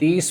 30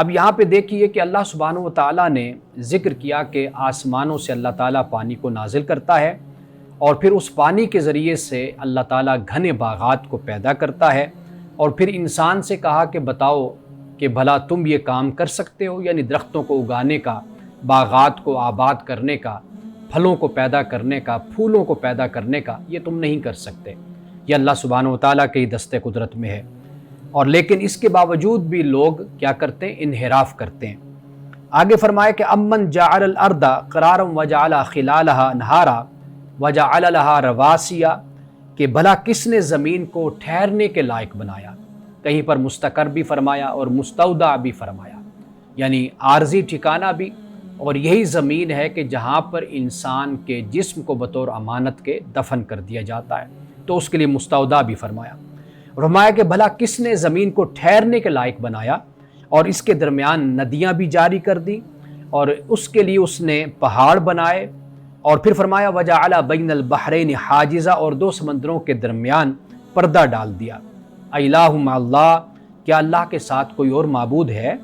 اب یہاں پہ دیکھیے کہ اللہ سبحانہ و تعالیٰ نے ذکر کیا کہ آسمانوں سے اللہ تعالیٰ پانی کو نازل کرتا ہے اور پھر اس پانی کے ذریعے سے اللہ تعالیٰ گھنے باغات کو پیدا کرتا ہے، اور پھر انسان سے کہا کہ بتاؤ کہ بھلا تم یہ کام کر سکتے ہو، یعنی درختوں کو اگانے کا، باغات کو آباد کرنے کا، پھلوں کو پیدا کرنے کا، پھولوں کو پیدا کرنے کا، یہ تم نہیں کر سکتے، یہ اللہ سبحانہ و تعالیٰ کے ہی دست قدرت میں ہے۔ اور لیکن اس کے باوجود بھی لوگ کیا کرتے ہیں؟ انحراف کرتے ہیں۔ آگے فرمایا کہ امن جعل الارض قرارا وجعل خلالها انہارا وجعل لها رواسیا، کہ بھلا کس نے زمین کو ٹھہرنے کے لائق بنایا، کہیں پر مستقر بھی فرمایا اور مستودع بھی فرمایا، یعنی عارضی ٹھکانہ بھی، اور یہی زمین ہے کہ جہاں پر انسان کے جسم کو بطور امانت کے دفن کر دیا جاتا ہے، تو اس کے لیے مستودع بھی فرمایا۔ فرمایا کہ بھلا کس نے زمین کو ٹھہرنے کے لائق بنایا اور اس کے درمیان ندیاں بھی جاری کر دی، اور اس کے لیے اس نے پہاڑ بنائے، اور پھر فرمایا وجعل بین البحرین حاجزا، اور دو سمندروں کے درمیان پردہ ڈال دیا۔ الہ مع اللہ، کیا اللہ کے ساتھ کوئی اور معبود ہے؟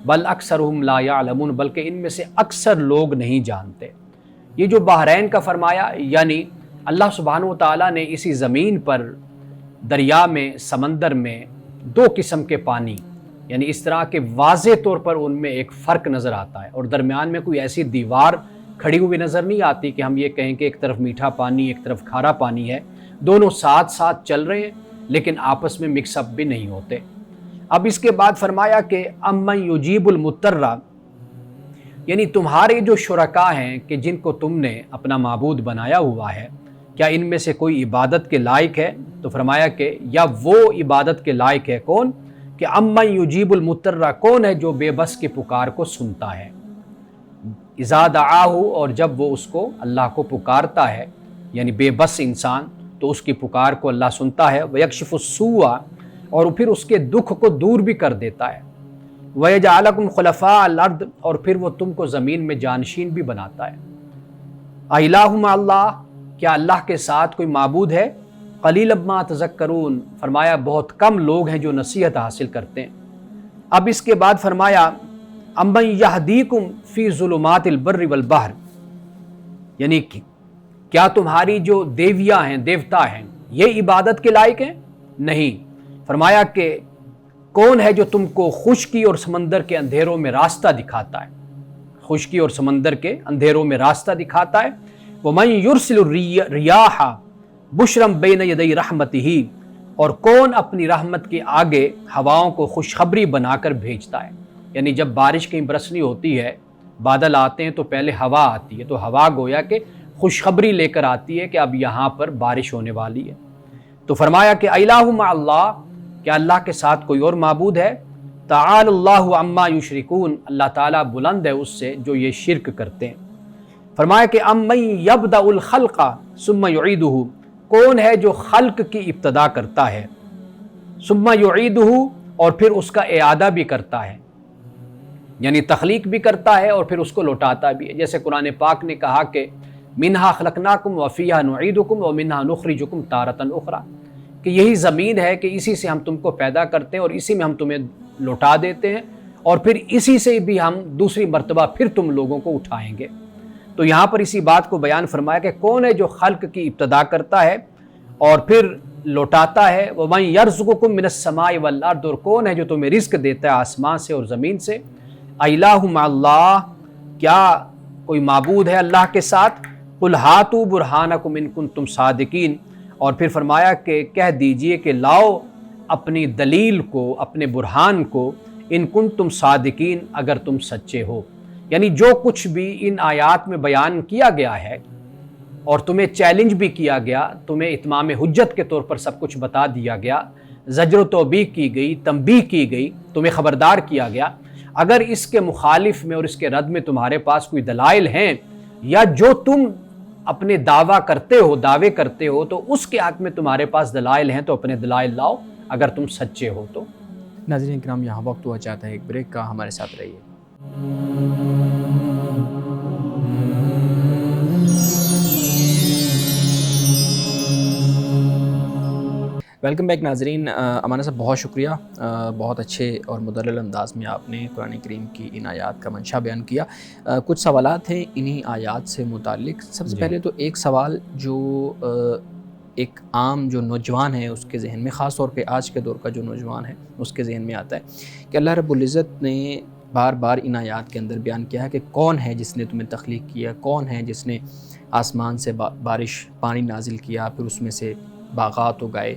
بل اکثرہم لا یعلمون، بلکہ ان میں سے اکثر لوگ نہیں جانتے۔ یہ جو بحرین کا فرمایا، یعنی اللہ سبحانہ و تعالیٰ نے اسی زمین پر، دریا میں، سمندر میں دو قسم کے پانی، یعنی اس طرح کے واضح طور پر ان میں ایک فرق نظر آتا ہے، اور درمیان میں کوئی ایسی دیوار کھڑی ہوئی نظر نہیں آتی کہ ہم یہ کہیں کہ ایک طرف میٹھا پانی ایک طرف کھارا پانی ہے، دونوں ساتھ ساتھ چل رہے ہیں لیکن آپس میں مکس اپ بھی نہیں ہوتے۔ اب اس کے بعد فرمایا کہ امن یجیب المضطر، یعنی تمہارے جو شرکا ہیں کہ جن کو تم نے اپنا معبود بنایا ہوا ہے، کیا ان میں سے کوئی عبادت کے لائق ہے؟ تو فرمایا کہ یا وہ عبادت کے لائق ہے کون؟ کہ امن یجیب المضطر، کون ہے جو بے بس کی پکار کو سنتا ہے، اذا دعاہ، اور جب وہ اس کو، اللہ کو پکارتا ہے، یعنی بے بس انسان، تو اس کی پکار کو اللہ سنتا ہے، ویکشف السوء، اور پھر اس کے دکھ کو دور بھی کر دیتا ہے، ویجعلکم خلفاء الارض، اور پھر وہ تم کو زمین میں جانشین بھی بناتا ہے۔ الہ مع اللہ، کیا اللہ کے ساتھ کوئی معبود ہے؟ قلیلا ما تذکرون، فرمایا بہت کم لوگ ہیں جو نصیحت حاصل کرتے ہیں۔ اب اس کے بعد فرمایا امن یہدیکم فی ظلمات البر والبحر، یعنی کیا تمہاری جو دیویاں ہیں، دیوتا ہیں، یہ عبادت کے لائق ہیں؟ نہیں۔ فرمایا کہ کون ہے جو تم کو خشکی اور سمندر کے اندھیروں میں راستہ دکھاتا ہے، خشکی اور سمندر کے اندھیروں میں راستہ دکھاتا ہے۔ وَمَن يُرْسِلُ الرِّيَاحَ بُشْرًا بَيْنَ يَدَيْ رَحْمَتِهِ، اور کون اپنی رحمت کے آگے ہواؤں کو خوشخبری بنا کر بھیجتا ہے، یعنی جب بارش کہیں برسنی ہوتی ہے، بادل آتے ہیں تو پہلے ہوا آتی ہے، تو ہوا گویا کہ خوشخبری لے کر آتی ہے کہ اب یہاں پر بارش ہونے والی ہے۔ تو فرمایا کہ الہ مع اللہ، کیا اللہ کے ساتھ کوئی اور معبود ہے؟ تعالی اللہ عما یشرکون، اللہ تعالیٰ بلند ہے اس سے جو یہ شرک کرتے ہیں۔ فرمایا کہ امن یبدأ الخلق ثم یعیدہ، کون ہے جو خلق کی ابتدا کرتا ہے، ثم یعیدہ، اور پھر اس کا اعادہ بھی کرتا ہے، یعنی تخلیق بھی کرتا ہے اور پھر اس کو لوٹاتا بھی ہے۔ جیسے قرآن پاک نے کہا کہ منہا خلقناکم وفیہا نعیدکم ومنہا نخرجکم تارۃ اخری، کہ یہی زمین ہے کہ اسی سے ہم تم کو پیدا کرتے ہیں اور اسی میں ہم تمہیں لوٹا دیتے ہیں، اور پھر اسی سے بھی ہم دوسری مرتبہ پھر تم لوگوں کو اٹھائیں گے۔ تو یہاں پر اسی بات کو بیان فرمایا کہ کون ہے جو خلق کی ابتدا کرتا ہے اور پھر لوٹاتا ہے۔ وَمَن يَرْزُقُكُم مِّنَ السَّمَاءِ وَالْأَرْضِ، اور کون ہے جو تمہیں رزق دیتا ہے آسمان سے اور زمین سے۔ الہ مع اللہ، کیا کوئی معبود ہے اللہ کے ساتھ؟ قُلْ هَاتُوا بُرْهَانَكُمْ إِن كُنتُمْ صَادِقِينَ، اور پھر فرمایا کہ کہہ دیجئے کہ لاؤ اپنی دلیل کو، اپنے برہان کو، ان کنتم صادقین، اگر تم سچے ہو، یعنی جو کچھ بھی ان آیات میں بیان کیا گیا ہے اور تمہیں چیلنج بھی کیا گیا، تمہیں اتمام حجت کے طور پر سب کچھ بتا دیا گیا، زجر و توبیخ کی گئی، تنبیہ کی گئی، تمہیں خبردار کیا گیا، اگر اس کے مخالف میں اور اس کے رد میں تمہارے پاس کوئی دلائل ہیں، یا جو تم اپنے دعوے کرتے ہو تو اس کے حق میں تمہارے پاس دلائل ہیں، تو اپنے دلائل لاؤ اگر تم سچے ہو تو۔ ناظرین کرام، یہاں وقت ہوا چاہتا ہے ایک بریک کا، ہمارے ساتھ رہیے۔ ویلکم بیک ناظرین. امانہ صاحب بہت شکریہ, بہت اچھے اور مدلل انداز میں آپ نے قرآن کریم کی ان آیات کا منشا بیان کیا. کچھ سوالات ہیں انہی آیات سے متعلق. سب سے پہلے تو ایک سوال جو ایک عام جو نوجوان ہے اس کے ذہن میں, خاص طور پہ آج کے دور کا جو نوجوان ہے اس کے ذہن میں آتا ہے کہ اللہ رب العزت نے بار بار ان آیات کے اندر بیان کیا ہے کہ کون ہے جس نے تمہیں تخلیق کیا, کون ہے جس نے آسمان سے بارش پانی نازل کیا, پھر اس میں سے باغات اگائے.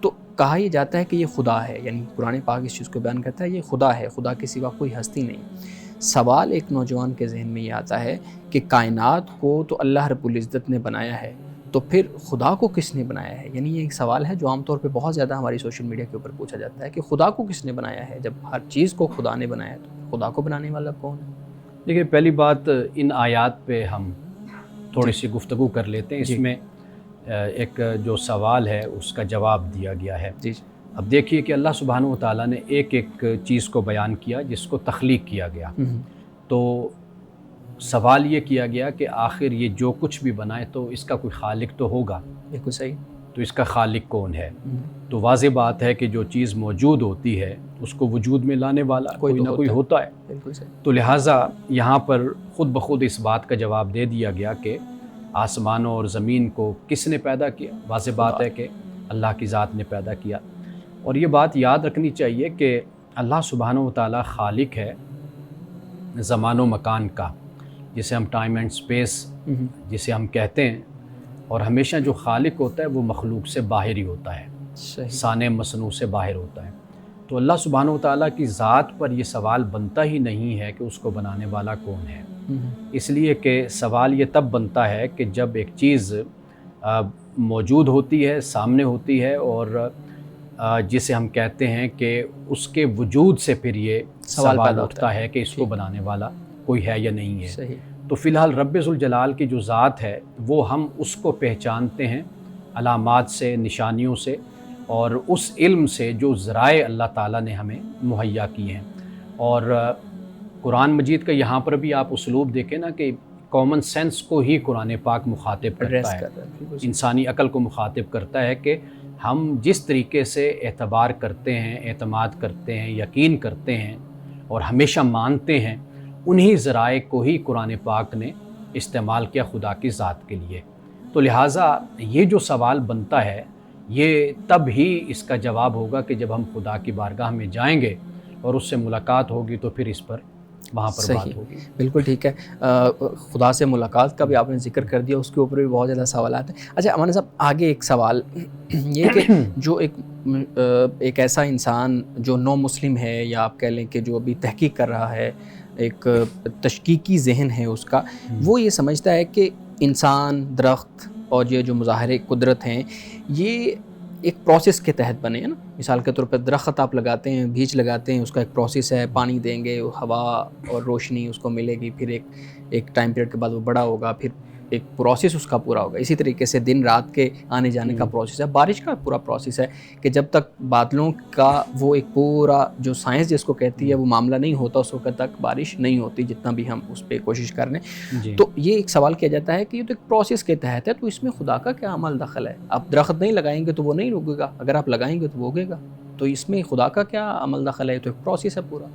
تو کہا یہ جاتا ہے کہ یہ خدا ہے, یعنی قرآن پاک اس چیز کو بیان کرتا ہے یہ خدا ہے, خدا کے سوا کوئی ہستی نہیں. سوال ایک نوجوان کے ذہن میں یہ آتا ہے کہ کائنات کو تو اللہ رب العزت نے بنایا ہے, تو پھر خدا کو کس نے بنایا ہے؟ یعنی یہ ایک سوال ہے جو عام طور پہ بہت زیادہ ہماری سوشل میڈیا کے اوپر پوچھا جاتا ہے کہ خدا کو کس نے بنایا ہے. جب ہر چیز کو خدا نے بنایا ہے تو خدا کو بنانے والا کون ہے؟ دیکھیے, پہلی بات ان آیات پہ ہم تھوڑی سی گفتگو کر لیتے ہیں. اس میں ایک جو سوال ہے اس کا جواب دیا گیا ہے. اب دیکھیے کہ اللہ سبحانہ و تعالیٰ نے ایک ایک چیز کو بیان کیا جس کو تخلیق کیا گیا. تو سوال یہ کیا گیا کہ آخر یہ جو کچھ بھی بنائے تو اس کا کوئی خالق تو ہوگا. بالکل صحیح. تو اس کا خالق کون ہے؟ تو واضح بات ہے کہ جو چیز موجود ہوتی ہے اس کو وجود میں لانے والا کوئی نہ کوئی ہوتا ہے. بالکل صحیح. تو لہٰذا یہاں پر خود بخود اس بات کا جواب دے دیا گیا کہ آسمانوں اور زمین کو کس نے پیدا کیا. واضح بات ہے کہ اللہ کی ذات نے پیدا کیا. اور یہ بات یاد رکھنی چاہیے کہ اللہ سبحانہ و تعالیٰ خالق ہے زمان و مکان کا, جسے ہم ٹائم اینڈ سپیس جسے ہم کہتے ہیں, اور ہمیشہ جو خالق ہوتا ہے وہ مخلوق سے باہر ہی ہوتا ہے, صانع مصنوع سے باہر ہوتا ہے. تو اللہ سبحانہ و تعالیٰ کی ذات پر یہ سوال بنتا ہی نہیں ہے کہ اس کو بنانے والا کون ہے. اس لیے کہ سوال یہ تب بنتا ہے کہ جب ایک چیز موجود ہوتی ہے, سامنے ہوتی ہے, اور جسے ہم کہتے ہیں کہ اس کے وجود سے پھر یہ سوال اٹھتا ہے کہ اس کو بنانے والا کوئی ہے یا نہیں ہے. تو فی الحال رب ذوالجلال کی جو ذات ہے وہ ہم اس کو پہچانتے ہیں علامات سے, نشانیوں سے, اور اس علم سے جو ذرائع اللہ تعالیٰ نے ہمیں مہیا کیے ہیں. اور قرآن مجید کا یہاں پر بھی آپ اسلوب دیکھیں نا کہ کامن سینس کو ہی قرآن پاک مخاطب کرتا ہے, انسانی عقل کو مخاطب کرتا ہے کہ ہم جس طریقے سے اعتبار کرتے ہیں, اعتماد کرتے ہیں, یقین کرتے ہیں اور ہمیشہ مانتے ہیں, انہی ذرائع کو ہی قرآن پاک نے استعمال کیا خدا کی ذات کے لیے. تو لہٰذا یہ جو سوال بنتا ہے یہ تب ہی اس کا جواب ہوگا کہ جب ہم خدا کی بارگاہ میں جائیں گے اور اس سے ملاقات ہوگی تو پھر اس پر وہاں پر بات ہوگی. بالکل ٹھیک ہے. خدا سے ملاقات کا بھی آپ نے ذکر کر دیا, اس کے اوپر بھی بہت زیادہ سوالات ہیں. اچھا امانہ صاحب, آگے ایک سوال یہ کہ جو ایک ایسا انسان جو نو مسلم ہے, یا آپ کہہ لیں کہ جو ابھی تحقیق کر رہا ہے, ایک تشکیکی ذہن ہے اس کا, وہ یہ سمجھتا ہے کہ انسان, درخت اور یہ جو مظاہرے قدرت ہیں یہ ایک پروسیس کے تحت بنے ہیں نا. مثال کے طور پر درخت آپ لگاتے ہیں, بیج لگاتے ہیں, اس کا ایک پروسیس ہے, پانی دیں گے, ہوا اور روشنی اس کو ملے گی, پھر ایک ٹائم پیریڈ کے بعد وہ بڑا ہوگا, پھر ایک پروسیس اس کا پورا ہوگا. اسی طریقے سے دن رات کے آنے جانے کا پروسیس ہے, بارش کا پورا پروسیس ہے کہ جب تک بادلوں کا وہ ایک پورا جو سائنس جس کو کہتی ہے وہ معاملہ نہیں ہوتا اس وقت تک بارش نہیں ہوتی, جتنا بھی ہم اس پہ کوشش کر رہے ہیں. تو یہ ایک سوال کیا جاتا ہے کہ یہ تو ایک پروسیس کے تحت ہے, تو اس میں خدا کا کیا عمل دخل ہے؟ آپ درخت نہیں لگائیں گے تو وہ نہیں اگے گا, اگر آپ لگائیں گے تو وہ اگے گا, تو اس میں خدا کا کیا عمل دخل ہے؟ تو ایک پروسیس ہے پورا.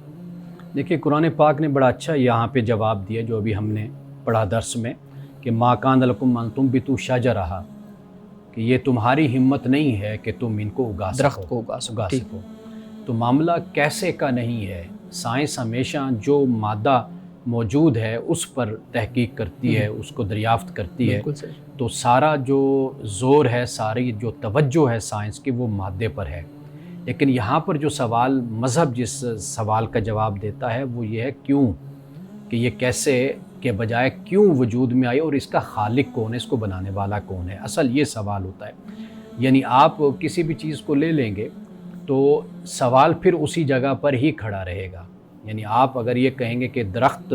دیکھیے قرآن پاک نے بڑا اچھا یہاں پہ جواب دیا جو ابھی ہم نے پڑھا درس میں, کہ ما کان لکم ان تنبتوا شجرہا, کہ یہ تمہاری ہمت نہیں ہے کہ تم ان کو اگا سکو, درخت کو اگا سکو. تو معاملہ کیسے کا نہیں ہے. سائنس ہمیشہ جو مادہ موجود ہے اس پر تحقیق کرتی ہے, اس کو دریافت کرتی ہے. تو سارا جو زور ہے, ساری جو توجہ ہے سائنس کی وہ مادے پر ہے. لیکن یہاں پر جو سوال مذہب جس سوال کا جواب دیتا ہے وہ یہ ہے کیوں, کہ یہ کیسے کے بجائے کیوں وجود میں آئی, اور اس کا خالق کون ہے, اس کو بنانے والا کون ہے. اصل یہ سوال ہوتا ہے. یعنی آپ کسی بھی چیز کو لے لیں گے تو سوال پھر اسی جگہ پر ہی کھڑا رہے گا. یعنی آپ اگر یہ کہیں گے کہ درخت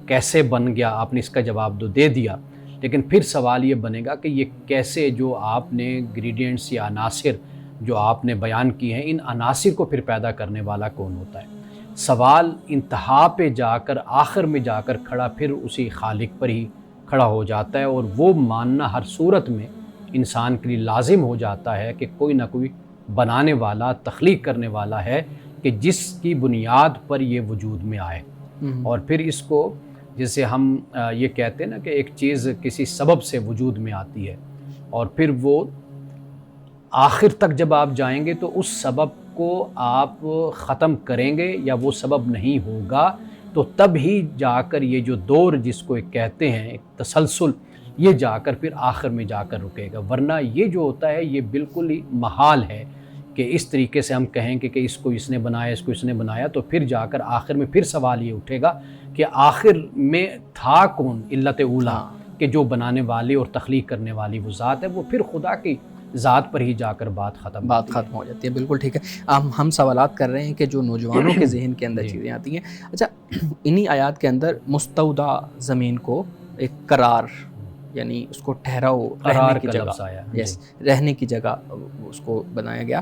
کیسے بن گیا, آپ نے اس کا جواب تو دے دیا, لیکن پھر سوال یہ بنے گا کہ یہ کیسے, جو آپ نے انگریڈینٹس یا عناصر جو آپ نے بیان کی ہیں, ان عناصر کو پھر پیدا کرنے والا کون ہوتا ہے. سوال انتہا پہ جا کر, آخر میں جا کر کھڑا پھر اسی خالق پر ہی کھڑا ہو جاتا ہے, اور وہ ماننا ہر صورت میں انسان کے لیے لازم ہو جاتا ہے کہ کوئی نہ کوئی بنانے والا، تخلیق کرنے والا ہے کہ جس کی بنیاد پر یہ وجود میں آئے. اور پھر اس کو جیسے ہم یہ کہتے ہیں نا کہ ایک چیز کسی سبب سے وجود میں آتی ہے اور پھر وہ آخر تک جب آپ جائیں گے تو اس سبب کو آپ ختم کریں گے یا وہ سبب نہیں ہوگا تو تب ہی جا کر یہ جو دور جس کو ایک کہتے ہیں ایک تسلسل، یہ جا کر پھر آخر میں جا کر رکے گا. ورنہ یہ جو ہوتا ہے یہ بالکل ہی محال ہے کہ اس طریقے سے ہم کہیں کہ اس کو اس نے بنایا، اس کو اس نے بنایا، تو پھر جا کر آخر میں پھر سوال یہ اٹھے گا کہ آخر میں تھا کون علت اولا، کہ جو بنانے والی اور تخلیق کرنے والی وہ ذات ہے، وہ پھر خدا کی ذات پر ہی جا کر بات ختم ہو جاتی ہے. بالکل ٹھیک ہے. ہم سوالات کر رہے ہیں کہ جو نوجوانوں کے ذہن کے اندر چیزیں آتی ہیں. اچھا، انہی آیات کے اندر مستودع زمین کو ایک قرار، یعنی اس کو ٹھہراؤ، رہنے کی جگہ، رہنے کی جگہ اس کو بنایا گیا.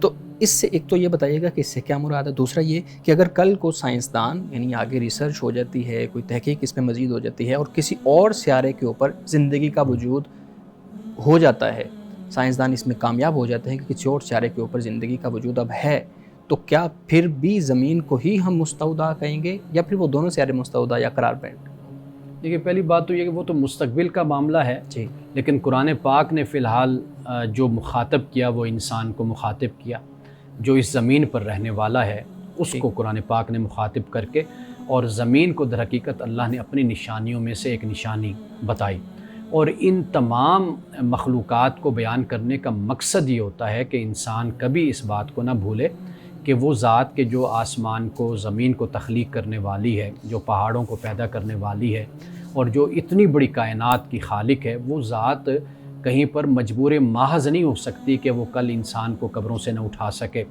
تو اس سے ایک تو یہ بتائیے گا کہ اس سے کیا مراد ہے. دوسرا یہ کہ اگر کل کو سائنسدان یعنی آگے ریسرچ ہو جاتی ہے، کوئی تحقیق اس میں مزید ہو جاتی ہے اور کسی اور سیارے کے اوپر زندگی کا وجود ہو جاتا ہے، سائنسدان اس میں کامیاب ہو جاتے ہیں کہ کسی اور سیارے کے اوپر زندگی کا وجود اب ہے، تو کیا پھر بھی زمین کو ہی ہم مستودع کہیں گے یا پھر وہ دونوں سیارے مستودع یا قرار پائیں؟ دیکھیے، پہلی بات تو یہ کہ وہ تو مستقبل کا معاملہ ہے جی، لیکن قرآن پاک نے فی الحال جو مخاطب کیا وہ انسان کو مخاطب کیا، جو اس زمین پر رہنے والا ہے اس کو قرآن پاک نے مخاطب کر کے، اور زمین کو در حقیقت اللہ نے اپنی نشانیوں میں سے ایک نشانی بتائی. اور ان تمام مخلوقات کو بیان کرنے کا مقصد یہ ہوتا ہے کہ انسان کبھی اس بات کو نہ بھولے کہ وہ ذات کے جو آسمان کو، زمین کو تخلیق کرنے والی ہے، جو پہاڑوں کو پیدا کرنے والی ہے اور جو اتنی بڑی کائنات کی خالق ہے، وہ ذات کہیں پر مجبور محض نہیں ہو سکتی کہ وہ کل انسان کو قبروں سے نہ اٹھا سکے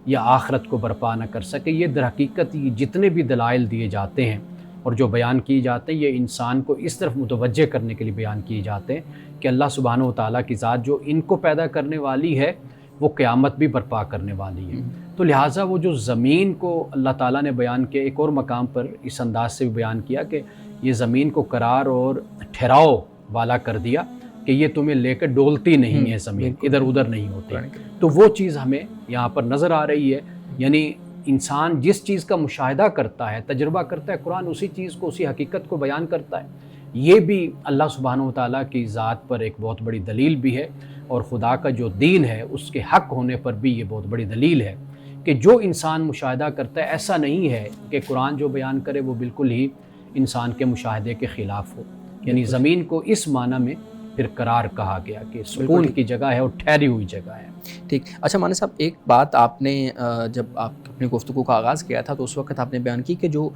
یا آخرت کو برپا نہ کر سکے. یہ در حقیقت یہ جتنے بھی دلائل دیے جاتے ہیں اور جو بیان کیے جاتے ہیں، یہ انسان کو اس طرف متوجہ کرنے کے لیے بیان کیے جاتے ہیں کہ اللہ سبحانہ و تعالیٰ کی ذات جو ان کو پیدا کرنے والی ہے وہ قیامت بھی برپا کرنے والی ہے. تو لہٰذا وہ جو زمین کو اللہ تعالیٰ نے بیان کیا، ایک اور مقام پر اس انداز سے بھی بیان کیا کہ یہ زمین کو قرار اور ٹھہراؤ والا کر دیا کہ یہ تمہیں لے کر ڈولتی نہیں ہے، زمین ادھر ادھر نہیں ہوتی. تو وہ چیز ہمیں یہاں پر نظر آ رہی ہے. یعنی انسان جس چیز کا مشاہدہ کرتا ہے، تجربہ کرتا ہے، قرآن اسی چیز کو، اسی حقیقت کو بیان کرتا ہے. یہ بھی اللہ سبحانہ و تعالیٰ کی ذات پر ایک بہت بڑی دلیل بھی ہے اور خدا کا جو دین ہے اس کے حق ہونے پر بھی یہ بہت بڑی دلیل ہے کہ جو انسان مشاہدہ کرتا ہے، ایسا نہیں ہے کہ قرآن جو بیان کرے وہ بالکل ہی انسان کے مشاہدے کے خلاف ہو. یعنی زمین کو اس معنی میں پھر قرار کہا گیا کہ سکون کی جگہ ہے اور ٹھہری ہوئی جگہ ہے. ٹھیک. اچھا مانی صاحب، ایک بات آپ نے جب آپ اپنی گفتگو کا آغاز کیا تھا تو اس وقت آپ نے بیان کی کہ جو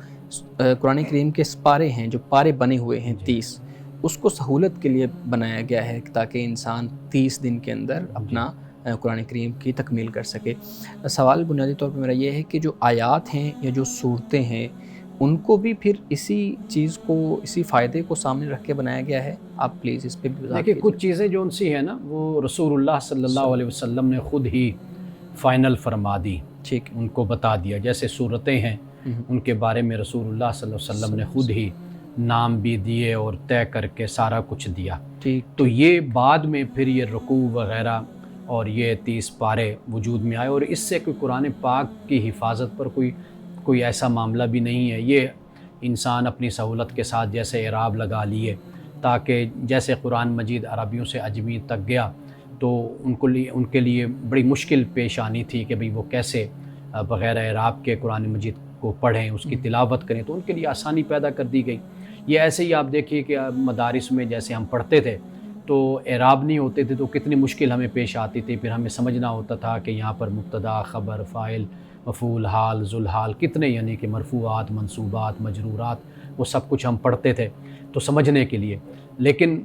قرآن کریم کے پارے ہیں، جو پارے بنے ہوئے ہیں 30، اس کو سہولت کے لیے بنایا گیا ہے تاکہ انسان 30 دن کے اندر اپنا قرآن کریم کی تکمیل کر سکے. سوال بنیادی طور پہ میرا یہ ہے کہ جو آیات ہیں یا جو صورتیں ہیں ان کو بھی پھر اسی چیز کو، اسی فائدے کو سامنے رکھ کے بنایا گیا ہے؟ آپ پلیز اس پہ بھی وضاحت دیکھیے، کچھ چیزیں جو ان سی ہیں نا وہ رسول اللہ صلی اللہ علیہ وسلم نے خود ہی فائنل فرما دی، ٹھیک، ان کو بتا دیا. جیسے صورتیں ہیں ان کے بارے میں رسول اللہ صلی اللہ علیہ وسلم نے خود ہی نام بھی دیے اور طے کر کے سارا کچھ دیا. ٹھیک. تو یہ بعد میں پھر یہ رکوع وغیرہ اور یہ 30 پارے وجود میں آئے اور اس سے کوئی قرآن پاک کی حفاظت پر کوئی ایسا معاملہ بھی نہیں ہے. یہ انسان اپنی سہولت کے ساتھ جیسے اعراب لگا لیے تاکہ جیسے قرآن مجید عربیوں سے عجمی تک گیا تو ان کے لیے بڑی مشکل پیش آنی تھی کہ بھئی وہ کیسے بغیر اعراب کے قرآن مجید کو پڑھیں، اس کی تلاوت کریں، تو ان کے لیے آسانی پیدا کر دی گئی. یہ ایسے ہی آپ دیکھیے کہ مدارس میں جیسے ہم پڑھتے تھے تو اعراب نہیں ہوتے تھے تو کتنی مشکل ہمیں پیش آتی تھی. پھر ہمیں سمجھنا ہوتا تھا کہ یہاں پر مبتدا، خبر، فاعل، مفعول، حال، ذوالحال، کتنے یعنی کہ مرفوعات، منصوبات، مجرورات، وہ سب کچھ ہم پڑھتے تھے تو سمجھنے کے لیے. لیکن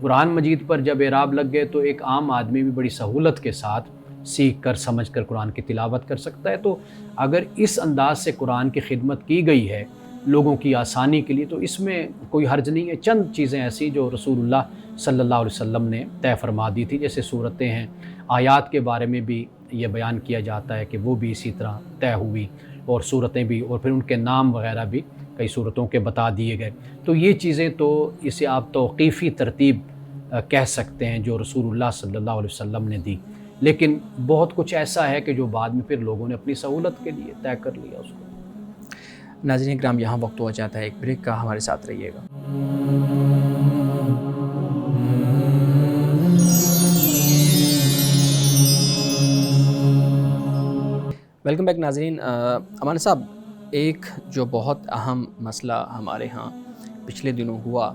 قرآن مجید پر جب اعراب لگ گئے تو ایک عام آدمی بھی بڑی سہولت کے ساتھ سیکھ کر سمجھ کر قرآن کی تلاوت کر سکتا ہے. تو اگر اس انداز سے قرآن کی خدمت کی گئی ہے لوگوں کی آسانی کے لیے تو اس میں کوئی حرج نہیں ہے. چند چیزیں ایسی جو رسول اللہ صلی اللہ علیہ وسلم نے طے فرما دی تھی، جیسے صورتیں ہیں، آیات کے بارے میں بھی یہ بیان کیا جاتا ہے کہ وہ بھی اسی طرح طے ہوئی اور صورتیں بھی، اور پھر ان کے نام وغیرہ بھی کئی صورتوں کے بتا دیے گئے. تو یہ چیزیں تو اسے آپ توقیفی ترتیب کہہ سکتے ہیں جو رسول اللہ صلی اللہ علیہ وسلم نے دی. لیکن بہت کچھ ایسا ہے کہ جو بعد میں پھر لوگوں نے اپنی سہولت کے لیے طے کر لیا اس کو۔ ناظرین کرام، یہاں وقت ہو جاتا ہے ایک بریک کا، ہمارے ساتھ رہیے گا۔ ویلکم بیک ناظرین۔ امان صاحب، ایک جو بہت اہم مسئلہ ہمارے ہاں پچھلے دنوں ہوا،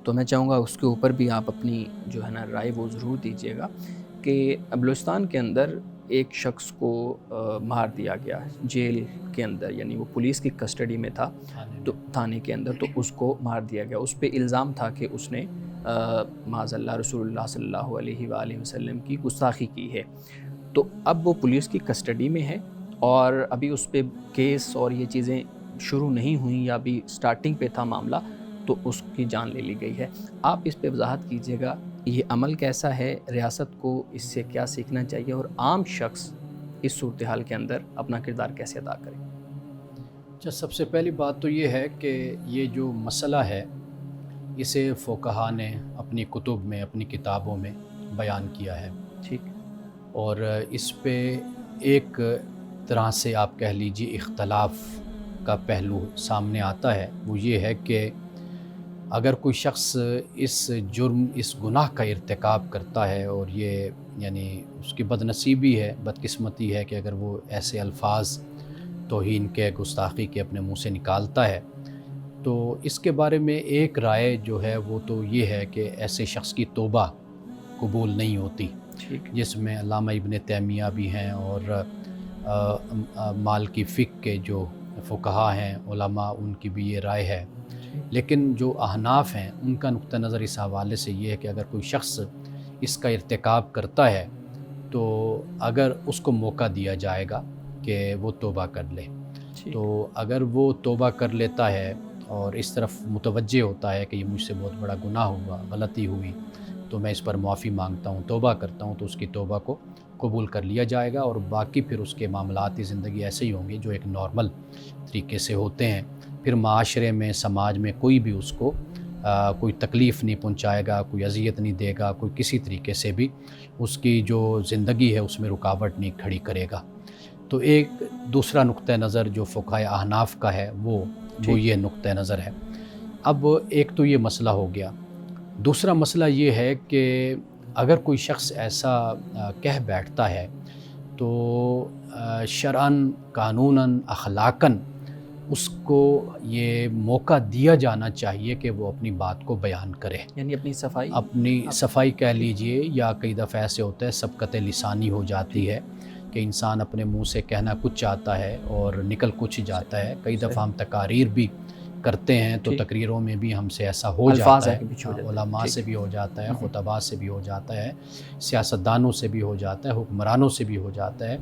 تو میں چاہوں گا اس کے اوپر بھی آپ اپنی جو ہے نا رائے وہ ضرور دیجیے گا، کہ بلوچستان کے اندر ایک شخص کو مار دیا گیا جیل کے اندر، یعنی وہ پولیس کی کسٹڈی میں تھا تو تھانے کے اندر، تو اس کو مار دیا گیا۔ اس پہ الزام تھا کہ اس نے معاذ اللہ رسول اللہ صلی اللہ علیہ وآلہ وسلم کی گستاخی کی ہے۔ تو اب وہ پولیس کی کسٹڈی میں ہے اور ابھی اس پہ کیس اور یہ چیزیں شروع نہیں ہوئیں یا ابھی سٹارٹنگ پہ تھا معاملہ، تو اس کی جان لے لی گئی ہے۔ آپ اس پہ وضاحت کیجیے گا، یہ عمل کیسا ہے، ریاست کو اس سے کیا سیکھنا چاہیے اور عام شخص اس صورتحال کے اندر اپنا کردار کیسے ادا کرے؟ اچھا، سب سے پہلی بات تو یہ ہے کہ یہ جو مسئلہ ہے اسے فقہا نے اپنی کتب میں، اپنی کتابوں میں بیان کیا ہے، ٹھیک، اور اس پہ ایک طرح سے آپ کہہ لیجیے اختلاف کا پہلو سامنے آتا ہے۔ وہ یہ ہے کہ اگر کوئی شخص اس جرم، اس گناہ کا ارتکاب کرتا ہے، اور یہ یعنی اس کی بدنصیبی ہے، بدقسمتی ہے کہ اگر وہ ایسے الفاظ توہین کے، گستاخی کے اپنے منہ سے نکالتا ہے، تو اس کے بارے میں ایک رائے جو ہے وہ تو یہ ہے کہ ایسے شخص کی توبہ قبول نہیں ہوتی، ٹھیک، جس میں علامہ ابن تیمیہ بھی ہیں اور مالکی فقہ کے جو فقہا ہیں، علماء، ان کی بھی یہ رائے ہے۔ لیکن جو احناف ہیں ان کا نقطہ نظر اس حوالے سے یہ ہے کہ اگر کوئی شخص اس کا ارتکاب کرتا ہے تو اگر اس کو موقع دیا جائے گا کہ وہ توبہ کر لے، تو اگر وہ توبہ کر لیتا ہے اور اس طرف متوجہ ہوتا ہے کہ یہ مجھ سے بہت بڑا گناہ ہوا، غلطی ہوئی، تو میں اس پر معافی مانگتا ہوں، توبہ کرتا ہوں، تو اس کی توبہ کو قبول کر لیا جائے گا، اور باقی پھر اس کے معاملاتی زندگی ایسے ہی ہوں گے جو ایک نارمل طریقے سے ہوتے ہیں۔ پھر معاشرے میں، سماج میں کوئی بھی اس کو کوئی تکلیف نہیں پہنچائے گا، کوئی اذیت نہیں دے گا، کوئی کسی طریقے سے بھی اس کی جو زندگی ہے اس میں رکاوٹ نہیں کھڑی کرے گا۔ تو ایک دوسرا نقطہ نظر جو فقہائے احناف کا ہے وہ یہ نقطہ نظر ہے۔ اب ایک تو یہ مسئلہ ہو گیا۔ دوسرا مسئلہ یہ ہے کہ اگر کوئی شخص ایسا کہہ بیٹھتا ہے تو شرعاً، قانوناً، اخلاقاً اس کو یہ موقع دیا جانا چاہیے کہ وہ اپنی بات کو بیان کرے، یعنی اپنی صفائی کہہ لیجئے، یا کئی دفعہ ایسے ہوتا ہے سبقت لسانی ہو جاتی ہے کہ انسان اپنے منہ سے کہنا کچھ چاہتا ہے اور نکل کچھ جاتا ہے۔ کئی دفعہ ہم تقاریر بھی کرتے ہیں تو تقریروں میں بھی ہم سے ایسا ہو جاتا ہے، علماء سے بھی ہو جاتا ہے، خطباء سے بھی ہو جاتا ہے، سیاستدانوں سے بھی ہو جاتا ہے، حکمرانوں سے بھی ہو جاتا ہے۔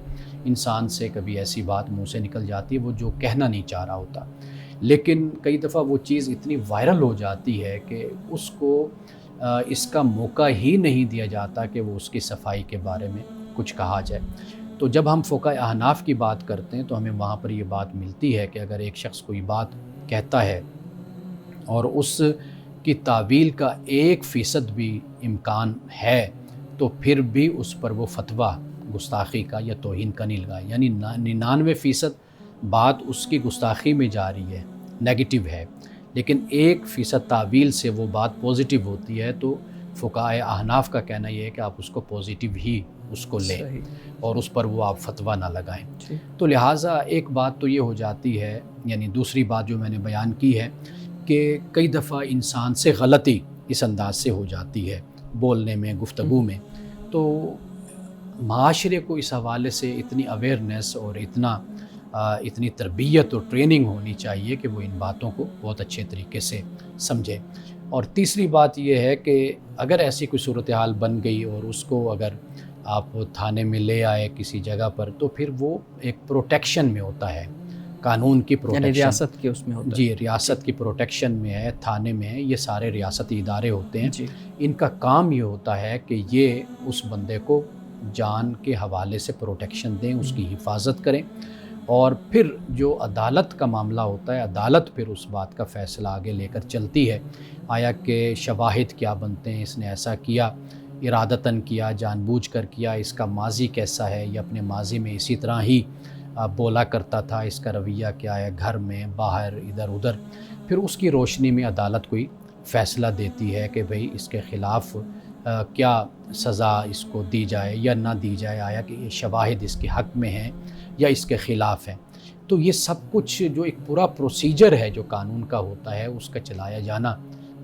انسان سے کبھی ایسی بات منہ سے نکل جاتی ہے وہ جو کہنا نہیں چاہ رہا ہوتا، لیکن کئی دفعہ وہ چیز اتنی وائرل ہو جاتی ہے کہ اس کو اس کا موقع ہی نہیں دیا جاتا کہ وہ اس کی صفائی کے بارے میں کچھ کہا جائے۔ تو جب ہم فقہائے احناف کی بات کرتے ہیں تو ہمیں وہاں پر یہ بات ملتی ہے کہ اگر ایک شخص کوئی بات کہتا ہے اور اس کی تعویل کا 1% بھی امکان ہے تو پھر بھی اس پر وہ فتویٰ گستاخی کا یا توہین کا نہیں لگائے، یعنی 99% بات اس کی گستاخی میں جا رہی ہے، نیگیٹو ہے، لیکن 1% تعویل سے وہ بات پوزیٹیو ہوتی ہے، تو فقہائے احناف کا کہنا یہ ہے کہ آپ اس کو پوزیٹیو ہی اس کو لیں اور اس پر وہ آپ فتویٰ نہ لگائیں۔ تو لہٰذا ایک بات تو یہ ہو جاتی ہے، یعنی دوسری بات جو میں نے بیان کی ہے کہ کئی دفعہ انسان سے غلطی اس انداز سے ہو جاتی ہے بولنے میں، گفتگو میں، تو معاشرے کو اس حوالے سے اتنی اویئرنیس اور اتنی تربیت اور ٹریننگ ہونی چاہیے کہ وہ ان باتوں کو بہت اچھے طریقے سے سمجھے۔ اور تیسری بات یہ ہے کہ اگر ایسی کوئی صورتحال بن گئی اور اس کو اگر آپ تھانے میں لے آئے کسی جگہ پر، تو پھر وہ ایک پروٹیکشن میں ہوتا ہے، قانون کی پروٹیکشن، یعنی ریاست کے اس میں ہوتا ہے، جی ریاست کی پروٹیکشن میں ہے، تھانے میں ہے، یہ سارے ریاستی ادارے ہوتے ہیں، ان کا کام یہ ہوتا ہے کہ یہ اس بندے کو جان کے حوالے سے پروٹیکشن دیں، اس کی حفاظت کریں، اور پھر جو عدالت کا معاملہ ہوتا ہے، عدالت پھر اس بات کا فیصلہ آگے لے کر چلتی ہے، آیا کہ شواہد کیا بنتے ہیں، اس نے ایسا کیا ارادتاً کیا، جان بوجھ کر کیا، اس کا ماضی کیسا ہے، یا اپنے ماضی میں اسی طرح ہی بولا کرتا تھا، اس کا رویہ کیا ہے گھر میں باہر ادھر ادھر. پھر اس کی روشنی میں عدالت کوئی فیصلہ دیتی ہے کہ بھئی اس کے خلاف کیا سزا اس کو دی جائے یا نہ دی جائے، آیا کہ یہ شواہد اس کے حق میں ہیں یا اس کے خلاف ہیں. تو یہ سب کچھ جو ایک پورا پروسیجر ہے جو قانون کا ہوتا ہے، اس کا چلایا جانا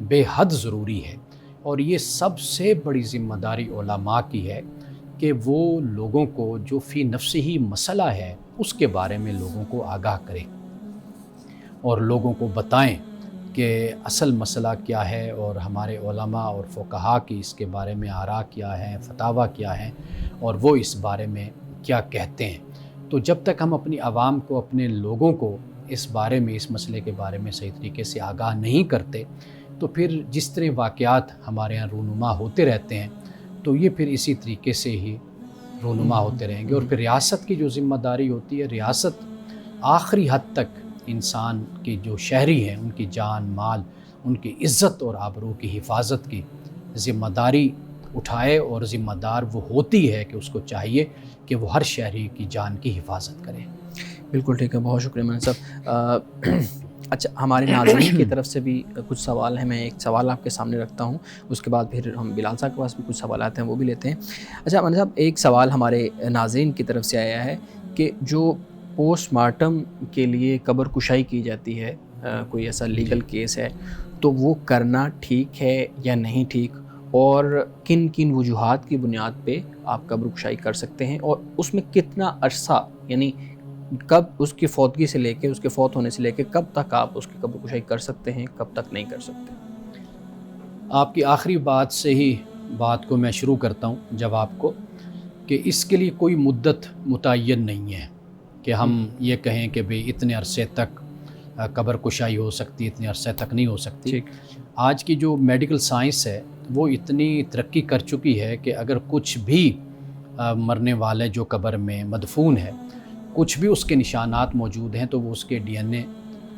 بے حد ضروری ہے. اور یہ سب سے بڑی ذمہ داری علماء کی ہے کہ وہ لوگوں کو جو فی نفسی ہی مسئلہ ہے اس کے بارے میں لوگوں کو آگاہ کریں اور لوگوں کو بتائیں کہ اصل مسئلہ کیا ہے، اور ہمارے علماء اور فقہاء کی اس کے بارے میں آراء کیا ہیں، فتاویٰ کیا ہیں، اور وہ اس بارے میں کیا کہتے ہیں. تو جب تک ہم اپنی عوام کو، اپنے لوگوں کو اس بارے میں، اس مسئلے کے بارے میں صحیح طریقے سے آگاہ نہیں کرتے، تو پھر جس طرح واقعات ہمارے ہاں رونما ہوتے رہتے ہیں تو یہ پھر اسی طریقے سے ہی رونما ہوتے رہیں گے. اور پھر ریاست کی جو ذمہ داری ہوتی ہے، ریاست آخری حد تک انسان کے جو شہری ہیں ان کی جان مال، ان کی عزت اور آبرو کی حفاظت کی ذمہ داری اٹھائے، اور ذمہ دار وہ ہوتی ہے کہ اس کو چاہیے کہ وہ ہر شہری کی جان کی حفاظت کرے. بالکل ٹھیک ہے، بہت شکریہ مولانا صاحب. اچھا، ہمارے ناظرین کی طرف سے بھی کچھ سوال ہیں. میں ایک سوال آپ کے سامنے رکھتا ہوں، اس کے بعد پھر ہم بلال صاحب کے پاس بھی کچھ سوالات ہیں وہ بھی لیتے ہیں. اچھا مولانا صاحب، ایک سوال ہمارے ناظرین کی طرف سے آیا ہے کہ جو پوسٹ مارٹم کے لیے قبر کشائی کی جاتی ہے، کوئی ایسا لیگل کیس ہے، تو وہ کرنا ٹھیک ہے یا نہیں ٹھیک، اور کن کن وجوہات کی بنیاد پہ آپ قبر کشائی کر سکتے ہیں، اور اس میں کتنا عرصہ، یعنی کب اس کی فوتگی سے لے کے، اس کے فوت ہونے سے لے کے کب تک آپ اس کی قبر کشائی کر سکتے ہیں، کب تک نہیں کر سکتے؟ آپ کی آخری بات سے ہی بات کو میں شروع کرتا ہوں جواب کو، کہ اس کے لیے کوئی مدت متعین نہیں ہے کہ ہم یہ کہیں کہ بھئی اتنے عرصے تک قبر کشائی ہو سکتی، اتنے عرصے تک نہیں ہو سکتی. ٹھیک. آج کی جو میڈیکل سائنس ہے وہ اتنی ترقی کر چکی ہے کہ اگر کچھ بھی مرنے والے جو قبر میں مدفون ہے، کچھ بھی اس کے نشانات موجود ہیں تو وہ اس کے ڈی این اے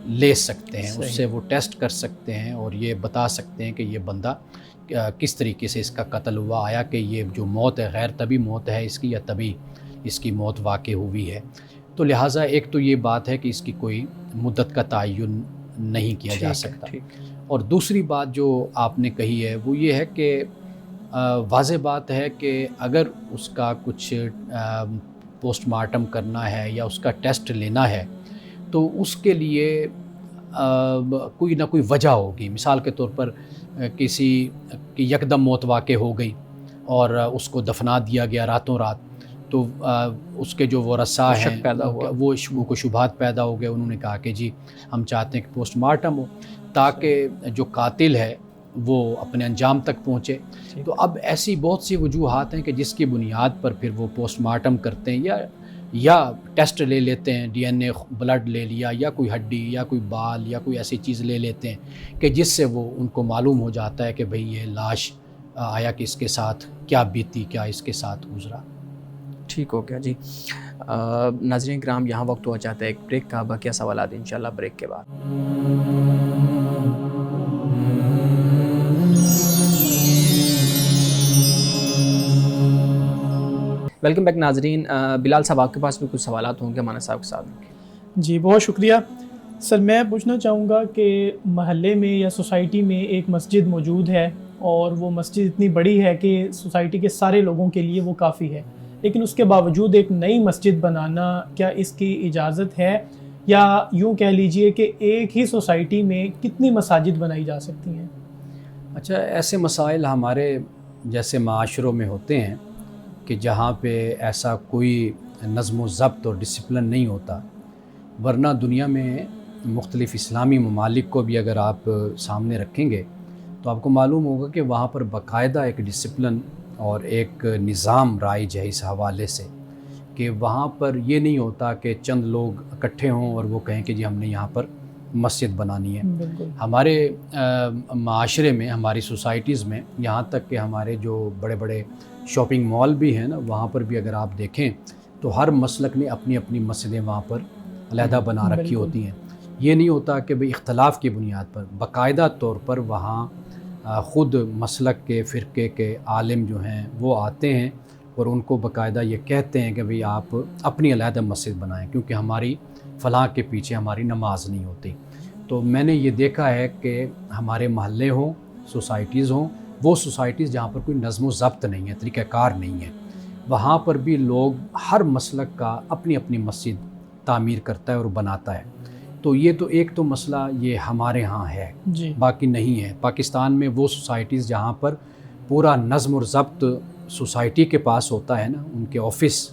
لے سکتے ہیں، اس سے وہ ٹیسٹ کر سکتے ہیں اور یہ بتا سکتے ہیں کہ یہ بندہ کس طریقے سے اس کا قتل ہوا، آیا کہ یہ جو موت ہے غیر طبی موت ہے اس کی یا طبی اس کی موت واقع ہوئی ہے. تو لہٰذا ایک تو یہ بات ہے کہ اس کی کوئی مدت کا تعین نہیں کیا جا سکتا. اور دوسری بات جو آپ نے کہی ہے وہ یہ ہے کہ واضح بات ہے کہ اگر اس کا کچھ پوسٹ مارٹم کرنا ہے یا اس کا ٹیسٹ لینا ہے تو اس کے لیے کوئی نہ کوئی وجہ ہوگی. مثال کے طور پر کسی کی یکدم موت واقع ہو گئی اور اس کو دفنا دیا گیا راتوں رات، تو اس کے جو ورثاء ہیں وہ کو شبہات پیدا ہو گئے. انہوں نے کہا کہ جی ہم چاہتے ہیں کہ پوسٹ مارٹم ہو تاکہ جو قاتل ہے وہ اپنے انجام تک پہنچے. تو اب ایسی بہت سی وجوہات ہیں کہ جس کی بنیاد پر پھر وہ پوسٹ مارٹم کرتے ہیں یا ٹیسٹ لے لیتے ہیں، ڈی این اے بلڈ لے لیا یا کوئی ہڈی یا کوئی بال یا کوئی ایسی چیز لے لیتے ہیں کہ جس سے وہ ان کو معلوم ہو جاتا ہے کہ بھئی یہ لاش آیا کہ اس کے ساتھ کیا بیتی، کیا اس کے ساتھ گزرا. ٹھیک ہو گیا جی. ناظرین کرام، یہاں وقت ہوا چاہتا ہے ایک بریک کا. باقی سوالات انشاءاللہ بریک کے بعد. ویلکم بیک ناظرین. بلال صاحب، آپ کے پاس بھی کچھ سوالات ہوں گے مولانا صاحب کے ساتھ. جی بہت شکریہ سر. میں پوچھنا چاہوں گا کہ محلے میں یا سوسائٹی میں ایک مسجد موجود ہے اور وہ مسجد اتنی بڑی ہے کہ سوسائٹی کے سارے لوگوں کے لیے وہ کافی ہے، لیکن اس کے باوجود ایک نئی مسجد بنانا کیا اس کی اجازت ہے، یا یوں کہہ لیجئے کہ ایک ہی سوسائٹی میں کتنی مساجد بنائی جا سکتی ہیں؟ اچھا، ایسے مسائل ہمارے جیسے معاشروں میں ہوتے ہیں کہ جہاں پہ ایسا کوئی نظم و ضبط اور ڈسپلن نہیں ہوتا. ورنہ دنیا میں مختلف اسلامی ممالک کو بھی اگر آپ سامنے رکھیں گے تو آپ کو معلوم ہوگا کہ وہاں پر باقاعدہ ایک ڈسپلن اور ایک نظام رائج ہے اس حوالے سے کہ وہاں پر یہ نہیں ہوتا کہ چند لوگ اکٹھے ہوں اور وہ کہیں کہ جی ہم نے یہاں پر مسجد بنانی ہے. ہمارے معاشرے میں، ہماری سوسائٹیز میں، یہاں تک کہ ہمارے جو بڑے بڑے شاپنگ مال بھی ہیں نا، وہاں پر بھی اگر آپ دیکھیں تو ہر مسلک نے اپنی اپنی مسجدیں وہاں پر علیحدہ بنا رکھی ہوتی ہیں. یہ نہیں ہوتا کہ بھئی اختلاف کی بنیاد پر، باقاعدہ طور پر وہاں خود مسلک کے فرقے کے عالم جو ہیں وہ آتے ہیں اور ان کو باقاعدہ یہ کہتے ہیں کہ بھئی آپ اپنی علیحدہ مسجد بنائیں کیونکہ ہماری فلاں کے پیچھے ہماری نماز نہیں ہوتی۔ تو میں نے یہ دیکھا ہے کہ ہمارے محلے ہوں، سوسائٹیز ہوں، وہ سوسائٹیز جہاں پر کوئی نظم و ضبط نہیں ہے، طریقہ کار نہیں ہے، وہاں پر بھی لوگ ہر مسلک کا اپنی اپنی مسجد تعمیر کرتا ہے اور بناتا ہے۔ تو یہ تو ایک تو مسئلہ یہ ہمارے ہاں ہے، جی باقی نہیں ہے۔ پاکستان میں وہ سوسائٹیز جہاں پر پورا نظم و ضبط سوسائٹی کے پاس ہوتا ہے نا، ان کے آفس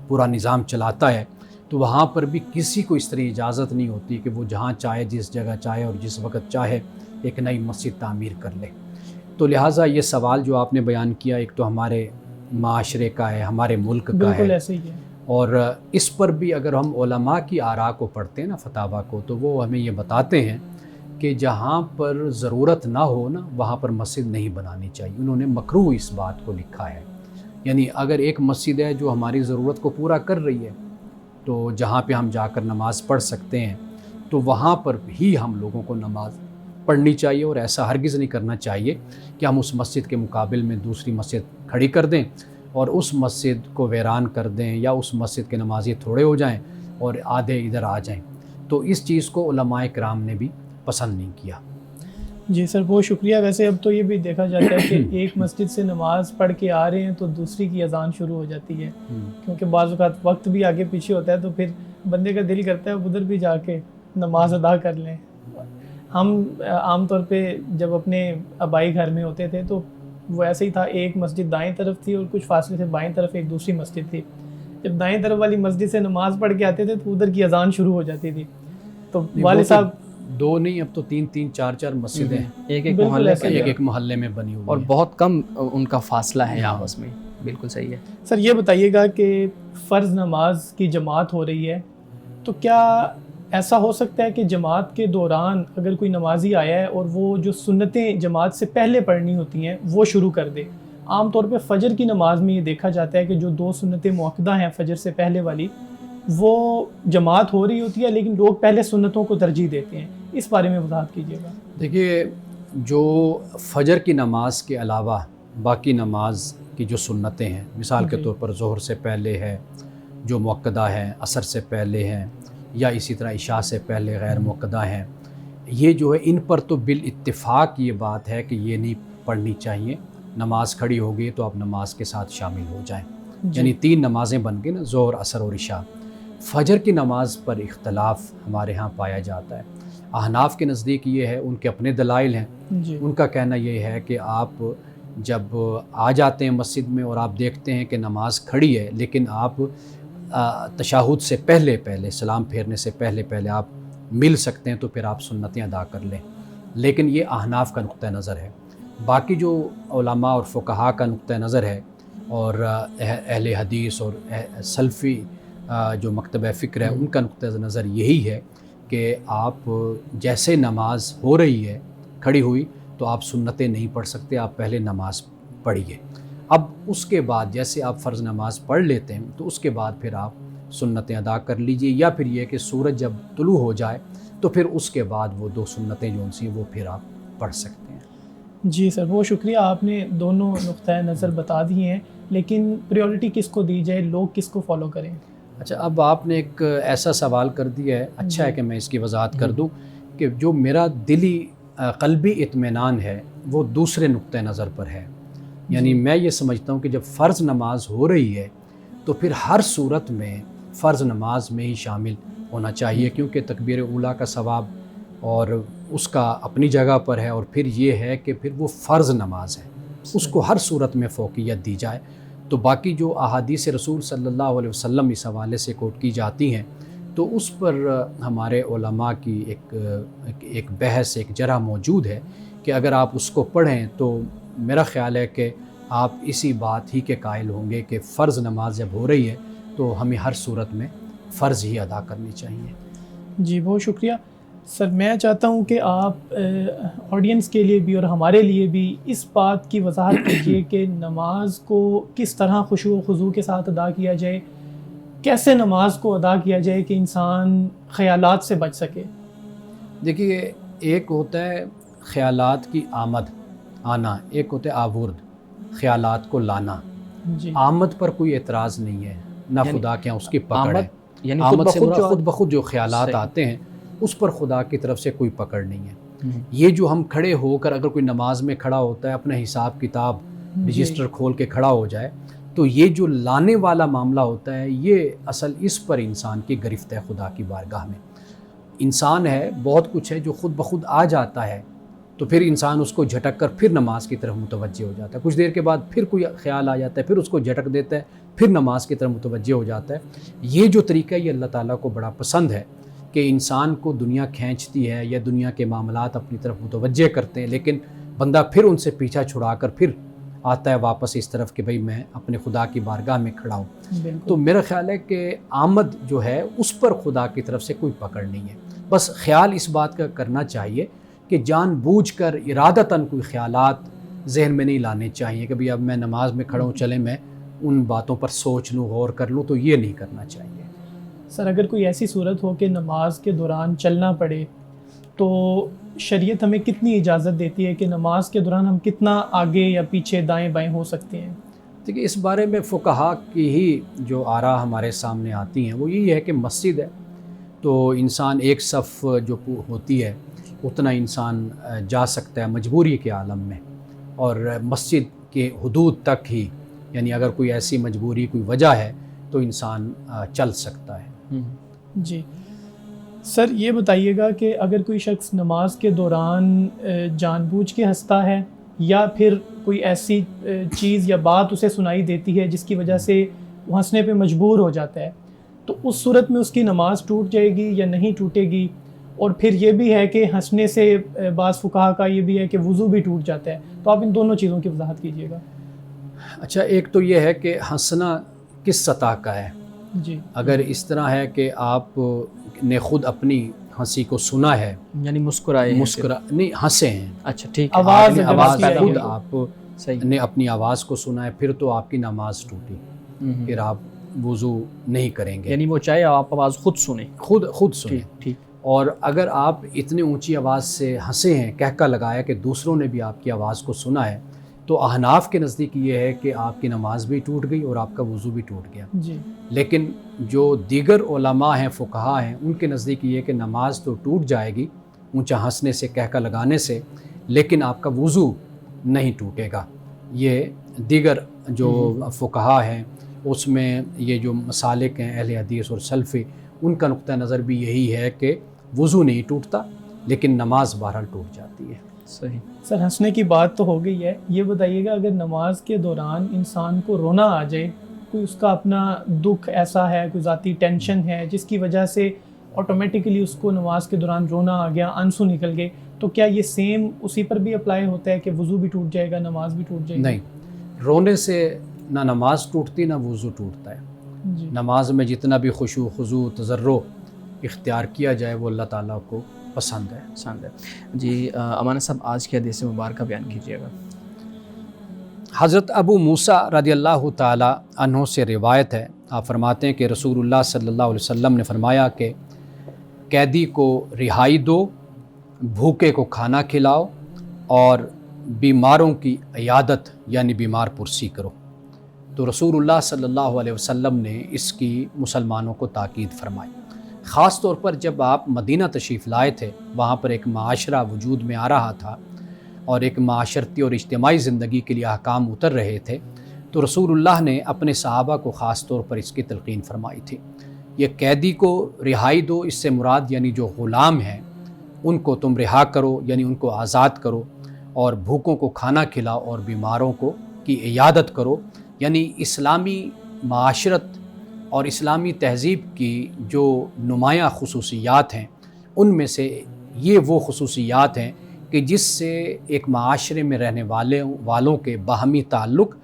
پورا نظام چلاتا ہے، تو وہاں پر بھی کسی کو اس طرح اجازت نہیں ہوتی کہ وہ جہاں چاہے، جس جگہ چاہے اور جس وقت چاہے ایک نئی مسجد تعمیر کر لے۔ تو لہٰذا یہ سوال جو آپ نے بیان کیا ایک تو ہمارے معاشرے کا ہے، ہمارے ملک کا بالکل ہے، ایسے ہی ہے۔ اور اس پر بھی اگر ہم علماء کی آراء کو پڑھتے ہیں نا، فتاویٰ کو، تو وہ ہمیں یہ بتاتے ہیں کہ جہاں پر ضرورت نہ ہو نا وہاں پر مسجد نہیں بنانی چاہیے۔ انہوں نے مکروہ اس بات کو لکھا ہے، یعنی اگر ایک مسجد ہے جو ہماری ضرورت کو پورا کر رہی ہے تو جہاں پہ ہم جا کر نماز پڑھ سکتے ہیں تو وہاں پر ہی ہم لوگوں کو نماز پڑھنی چاہیے، اور ایسا ہرگز نہیں کرنا چاہیے کہ ہم اس مسجد کے مقابل میں دوسری مسجد کھڑی کر دیں اور اس مسجد کو ویران کر دیں، یا اس مسجد کے نمازی تھوڑے ہو جائیں اور آدھے ادھر آ جائیں۔ تو اس چیز کو علماء کرام نے بھی پسند نہیں کیا۔ جی سر بہت شکریہ۔ ویسے اب تو یہ بھی دیکھا جاتا ہے کہ ایک مسجد سے نماز پڑھ کے آ رہے ہیں تو دوسری کی اذان شروع ہو جاتی ہے، کیونکہ بعض اوقات وقت بھی آگے پیچھے ہوتا ہے تو پھر بندے کا دل کرتا ہے ادھر بھی جا کے نماز ادا کر لیں۔ ہم عام طور پہ جب اپنے آبائی گھر میں ہوتے تھے تو وہ ایسے ہی تھا، ایک مسجد دائیں طرف تھی اور کچھ فاصلے سے بائیں طرف ایک دوسری مسجد تھی۔ جب دائیں طرف والی مسجد سے نماز پڑھ کے آتے تھے تو ادھر کی اذان شروع ہو جاتی تھی، تو والد صاحب دو نہیں، اب تو تین تین چار چار مسجدیں ایک ایک بالکل محلے ایسے کا، ہی ایک ایک محلے میں بنی ہوئی اور ہیں۔ بہت کم ان کا فاصلہ ہے آپس میں۔ بالکل صحیح ہے۔ سر یہ بتائیے گا کہ فرض نماز کی جماعت ہو رہی ہے تو کیا ایسا ہو سکتا ہے کہ جماعت کے دوران اگر کوئی نمازی آیا ہے اور وہ جو سنتیں جماعت سے پہلے پڑھنی ہوتی ہیں وہ شروع کر دے؟ عام طور پہ فجر کی نماز میں یہ دیکھا جاتا ہے کہ جو 2 سنتیں مؤکدہ ہیں فجر سے پہلے والی، وہ جماعت ہو رہی ہوتی ہے لیکن لوگ پہلے سنتوں کو ترجیح دیتے ہیں، اس بارے میں وضاحت کیجیے گا۔ دیکھیے، جو فجر کی نماز کے علاوہ باقی نماز کی جو سنتیں ہیں، مثال کے جی طور پر ظہر سے پہلے ہے جو مؤکدہ ہیں، عصر سے پہلے ہیں، یا اسی طرح عشاء سے پہلے غیر مؤکدہ ہیں، یہ جو ہے ان پر تو بالاتفاق یہ بات ہے کہ یہ نہیں پڑھنی چاہیے۔ نماز کھڑی ہوگی تو آپ نماز کے ساتھ شامل ہو جائیں، یعنی 3 نمازیں بن گئی نا، ظہر، عصر اور عشاء۔ فجر کی نماز پر اختلاف ہمارے ہاں پایا جاتا ہے۔ احناف کے نزدیک یہ ہے، ان کے اپنے دلائل ہیں، جی ان کا کہنا یہ ہے کہ آپ جب آ جاتے ہیں مسجد میں اور آپ دیکھتے ہیں کہ نماز کھڑی ہے لیکن آپ تشہد سے پہلے سلام پھیرنے سے پہلے آپ مل سکتے ہیں تو پھر آپ سنتیں ادا کر لیں، لیکن یہ احناف کا نقطہ نظر ہے۔ باقی جو علماء اور فقہاء کا نقطہ نظر ہے اور اہل حدیث اور سلفی جو مکتبہ فکر ہے، ان کا نقطہ نظر یہی ہے کہ آپ جیسے نماز ہو رہی ہے کھڑی ہوئی تو آپ سنتیں نہیں پڑھ سکتے، آپ پہلے نماز پڑھیے۔ اب اس کے بعد جیسے آپ فرض نماز پڑھ لیتے ہیں تو اس کے بعد پھر آپ سنتیں ادا کر لیجئے، یا پھر یہ کہ سورج جب طلوع ہو جائے تو پھر اس کے بعد وہ 2 سنتیں جو سی وہ پھر آپ پڑھ سکتے ہیں۔ جی سر بہت شکریہ، آپ نے دونوں نقطۂ نظر بتا دیے ہیں، لیکن پریورٹی کس کو دی جائے، لوگ کس کو فالو کریں؟ اچھا، اب آپ نے ایک ایسا سوال کر دیا ہے، اچھا ہے کہ میں اس کی وضاحت کر دوں کہ جو میرا دلی قلبی اطمینان ہے وہ دوسرے نقطہ نظر پر ہے، یعنی میں یہ سمجھتا ہوں کہ جب فرض نماز ہو رہی ہے تو پھر ہر صورت میں فرض نماز میں ہی شامل ہونا چاہیے، کیونکہ تکبیر اولیٰ کا ثواب اور اس کا اپنی جگہ پر ہے، اور پھر یہ ہے کہ پھر وہ فرض نماز ہے، اس کو ہر صورت میں فوقیت دی جائے۔ تو باقی جو احادیث رسول صلی اللہ علیہ وسلم اس حوالے سے کوٹ کی جاتی ہیں تو اس پر ہمارے علماء کی ایک بحث، ایک جرح موجود ہے کہ اگر آپ اس کو پڑھیں تو میرا خیال ہے کہ آپ اسی بات ہی کے قائل ہوں گے کہ فرض نماز جب ہو رہی ہے تو ہمیں ہر صورت میں فرض ہی ادا کرنی چاہیے۔ جی بہت شکریہ سر، میں چاہتا ہوں کہ آپ آڈینس کے لیے بھی اور ہمارے لیے بھی اس بات کی وضاحت کیجیے کہ نماز کو کس طرح خشوع و خضوع کے ساتھ ادا کیا جائے، کیسے نماز کو ادا کیا جائے کہ انسان خیالات سے بچ سکے۔ دیکھیے، ایک ہوتا ہے خیالات کی آمد، آنا، ایک ہوتا ہے آورد، خیالات کو لانا. جی آمد پر کوئی اعتراض نہیں ہے، نہ یعنی خدا کے یہاں اس کی پکڑ ہے. یعنی آمد سے مراد جو خود بخود جو خیالات صحیح. آتے ہیں اس پر خدا کی طرف سے کوئی پکڑ نہیں ہے. یہ جو ہم کھڑے ہو کر اگر کوئی نماز میں کھڑا ہوتا ہے اپنا حساب کتاب رجسٹر کھول کے کھڑا ہو جائے تو یہ جو لانے والا معاملہ ہوتا ہے یہ اصل اس پر انسان کی گرفت ہے خدا کی بارگاہ میں. انسان ہے، بہت کچھ ہے جو خود بخود آ جاتا ہے تو پھر انسان اس کو جھٹک کر پھر نماز کی طرف متوجہ ہو جاتا ہے. کچھ دیر کے بعد پھر کوئی خیال آ جاتا ہے، پھر اس کو جھٹک دیتا ہے، پھر نماز کی طرف متوجہ ہو جاتا ہے. یہ جو طریقہ ہے یہ اللہ تعالیٰ کو بڑا پسند ہے کہ انسان کو دنیا کھینچتی ہے یا دنیا کے معاملات اپنی طرف متوجہ کرتے ہیں، لیکن بندہ پھر ان سے پیچھا چھڑا کر پھر آتا ہے واپس اس طرف کہ بھئی میں اپنے خدا کی بارگاہ میں کھڑا ہوں. تو میرا خیال ہے کہ آمد جو ہے اس پر خدا کی طرف سے کوئی پکڑ نہیں ہے. بس خیال اس بات کا کرنا چاہیے کہ جان بوجھ کر ارادتاً کوئی خیالات ذہن میں نہیں لانے چاہیے کہ بھئی اب میں نماز میں کھڑا ہوں چلیں میں ان باتوں پر سوچ لوں، غور کر لوں، تو یہ نہیں کرنا چاہیے. سر اگر کوئی ایسی صورت ہو کہ نماز کے دوران چلنا پڑے تو شریعت ہمیں کتنی اجازت دیتی ہے کہ نماز کے دوران ہم کتنا آگے یا پیچھے دائیں بائیں ہو سکتے ہیں؟ دیکھیے اس بارے میں فقہا کی ہی جو آراء ہمارے سامنے آتی ہیں وہ یہی ہے کہ مسجد ہے تو انسان ایک صف جو ہوتی ہے اتنا انسان جا سکتا ہے مجبوری کے عالم میں، اور مسجد کے حدود تک ہی، یعنی اگر کوئی ایسی مجبوری کوئی وجہ ہے تو انسان چل سکتا ہے. جی سر یہ بتائیے گا کہ اگر کوئی شخص نماز کے دوران جان بوجھ کے ہنستا ہے یا پھر کوئی ایسی چیز یا بات اسے سنائی دیتی ہے جس کی وجہ سے وہ ہنسنے پہ مجبور ہو جاتا ہے، تو اس صورت میں اس کی نماز ٹوٹ جائے گی یا نہیں ٹوٹے گی؟ اور پھر یہ بھی ہے کہ ہنسنے سے بعض فقہا کا یہ بھی ہے کہ وضو بھی ٹوٹ جاتا ہے، تو آپ ان دونوں چیزوں کی وضاحت کیجیے گا. اچھا، ایک تو یہ ہے کہ ہنسنا کس سطح کا ہے. جی اگر اس طرح ہے کہ آپ نے خود اپنی ہنسی کو سنا ہے، یعنی مسکرائے ہیں نہیں ہنسے ہیں، اچھا ٹھیک ہے، آواز آواز پیدا خود ہوئی. آپ صحیح. نے اپنی آواز کو سنا ہے پھر تو آپ کی نماز ٹوٹی، پھر آپ وضو نہیں کریں گے. یعنی وہ چاہے آپ آواز خود سنیں. خود سنیں. ٹھیک. اور اگر آپ اتنی اونچی آواز سے ہنسے ہیں، کہکا لگایا کہ دوسروں نے بھی آپ کی آواز کو سنا ہے، تو احناف کے نزدیک یہ ہے کہ آپ کی نماز بھی ٹوٹ گئی اور آپ کا وضو بھی ٹوٹ گیا. جی لیکن جو دیگر علماء ہیں، فقہا ہیں، ان کے نزدیک یہ ہے کہ نماز تو ٹوٹ جائے گی اونچا ہنسنے سے، کہکا لگانے سے، لیکن آپ کا وضو نہیں ٹوٹے گا. یہ دیگر جو فقہا ہیں اس میں یہ جو مسالک ہیں اہل حدیث اور سلفی، ان کا نقطہ نظر بھی یہی ہے کہ وضو نہیں ٹوٹتا لیکن نماز بہرحال ٹوٹ جاتی ہے. صحیح. سر ہنسنے کی بات تو ہو گئی ہے، یہ بتائیے گا اگر نماز کے دوران انسان کو رونا آ جائے، کوئی اس کا اپنا دکھ ایسا ہے، کوئی ذاتی ٹینشن ہے جس کی وجہ سے آٹومیٹیکلی اس کو نماز کے دوران رونا آ گیا، آنسو نکل گئے، تو کیا یہ سیم اسی پر بھی اپلائی ہوتا ہے کہ وضو بھی ٹوٹ جائے گا، نماز بھی ٹوٹ جائے گی؟ نہیں، رونے سے نہ نماز ٹوٹتی نہ وضو ٹوٹتا ہے. جی نماز میں جتنا بھی خشوع خضوع تضرع اختیار کیا جائے وہ اللہ تعالیٰ کو پسند ہے. پسند ہے. جی امانہ صاحب آج کی حدیث مبارکہ بیان کیجیے گا. حضرت ابو موسیٰ رضی اللہ تعالیٰ عنہ سے روایت ہے، آپ فرماتے ہیں کہ رسول اللہ صلی اللہ علیہ وسلم نے فرمایا کہ قیدی کو رہائی دو، بھوکے کو کھانا کھلاؤ اور بیماروں کی عیادت یعنی بیمار پرسی کرو. تو رسول اللہ صلی اللہ علیہ وسلم نے اس کی مسلمانوں کو تاکید فرمائی. خاص طور پر جب آپ مدینہ تشریف لائے تھے، وہاں پر ایک معاشرہ وجود میں آ رہا تھا اور ایک معاشرتی اور اجتماعی زندگی کے لیے احکام اتر رہے تھے، تو رسول اللہ نے اپنے صحابہ کو خاص طور پر اس کی تلقین فرمائی تھی. یہ قیدی کو رہائی دو، اس سے مراد یعنی جو غلام ہیں ان کو تم رہا کرو، یعنی ان کو آزاد کرو، اور بھوکوں کو کھانا کھلاؤ اور بیماروں کی عیادت کرو. یعنی اسلامی معاشرت اور اسلامی تہذیب کی جو نمایاں خصوصیات ہیں ان میں سے یہ وہ خصوصیات ہیں کہ جس سے ایک معاشرے میں رہنے والوں کے باہمی تعلق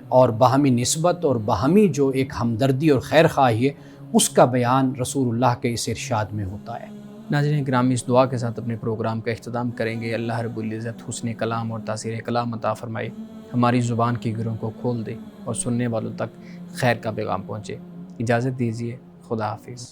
اور باہمی نسبت اور باہمی جو ایک ہمدردی اور خیر خواہی ہے اس کا بیان رسول اللہ کے اس ارشاد میں ہوتا ہے. ناظرین گرامی، اس دعا کے ساتھ اپنے پروگرام کا اختتام کریں گے. اللہ رب العزت حسن کلام اور تاثیر کلام عطا فرمائے، ہماری زبان کی گروں کو کھول دے اور سننے والوں تک خیر کا پیغام پہنچے. اجازت دیجیے، خدا حافظ.